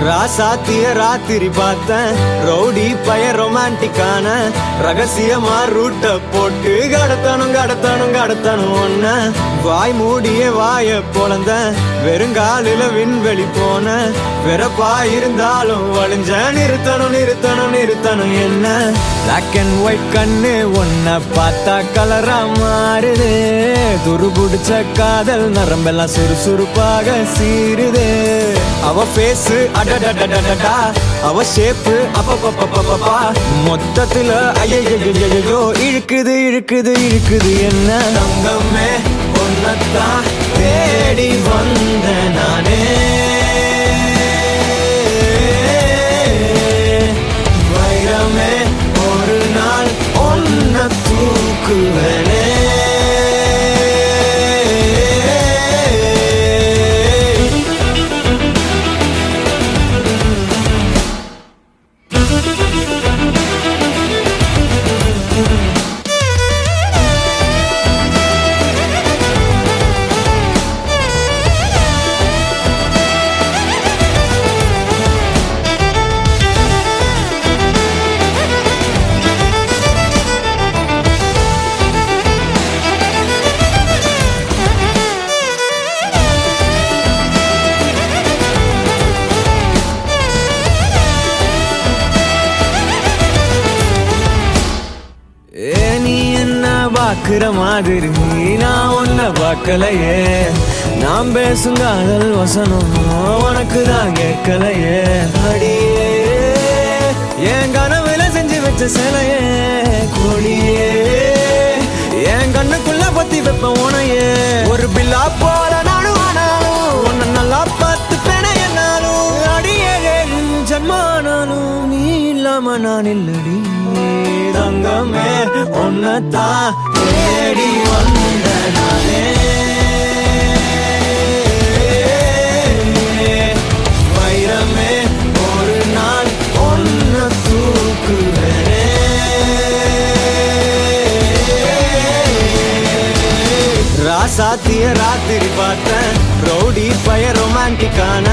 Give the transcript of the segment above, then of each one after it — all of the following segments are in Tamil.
ராசாத்திய ராத்திரி பார்த்தேன் ரவுடி பய ரொமான்டிக்கான ரகசியமா ரூட்ட போட்டு கடத்தணும் ஒன்ன வாய் மூடிய வாய பொழந்த வெறுங்காலில விண்வெளி போன வெறப்பா இருந்தாலும் வழிஞ்ச நிறுத்தணும் என்ன பிளாக் அண்ட் ஒயிட் கண்ணு ஒன்ன பார்த்தா கலரா மாறுது துருபுடிச்ச காதல் நரம்பெல்லாம் சுறுசுறுப்பாக சீருது அவ பேசு அடடடடடா அவ ஷேப்பு அப்பப்பப்பப்பப்பா மொத்தத்துல ஐயோ இழுக்குது என்ன தங்கமே ஒன்னத்தான் தேடி வந்த நானே வைரமே ஒரு நாள் ஒன்ன தூக்குவனே பாக்குற மாதிரி நான் உன்ன பார்க்கலையே நாம் பேசும் காதல் வசனம் உனக்கு தான் கேட்கலையே அடியே என் கனவுல செஞ்சு வச்ச சிலையே கொடியே என் கண்ணுக்குள்ள பத்தி வைப்ப உனையே ஒரு பில்லா போல நானும் ஆனாலும் உன்னை நல்லா பார்த்து பெண என்னாலும் அடியே ஜன்மானாலும் நீ இல்லாம நான் இல்லடி தங்கமே ஒன்னத்தான் தேடி வந்த நானே வைரமே ஒரு நாள் ஒன்ன தூக்குவனே ராசாத்திய ராத்திரி பார்த்தேன் ரவுடி பய ரொமான்டிக்கான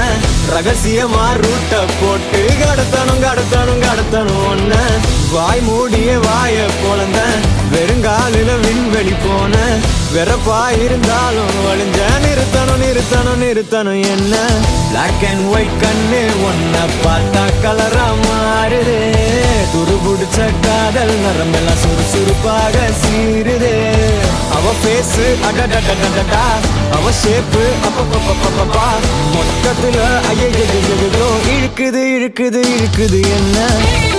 ரகசியமா ரூட்ட போட்டு கடத்தணும் ஒன்ன வாய் மூடிய வாய பொழந்த வெறுங்காலில விண்வெளி போன வெறப்பா இருந்தாலும் வழிஞ்ச நிறுத்தணும் என்ன பிளாக் அண்ட் ஒயிட் கண்ணு ஒன்ன பார்த்தா கலரா மாறுது துருபுடிச்ச காதல் நரம்பெல்லாம் சுறுசுறுப்பாக சீருது அவ பேசு அடடடடடா அவ ஷேப்பு அப்பப்பப்பப்பப்பா மொத்தத்துல ஐயோ இழுக்குது என்ன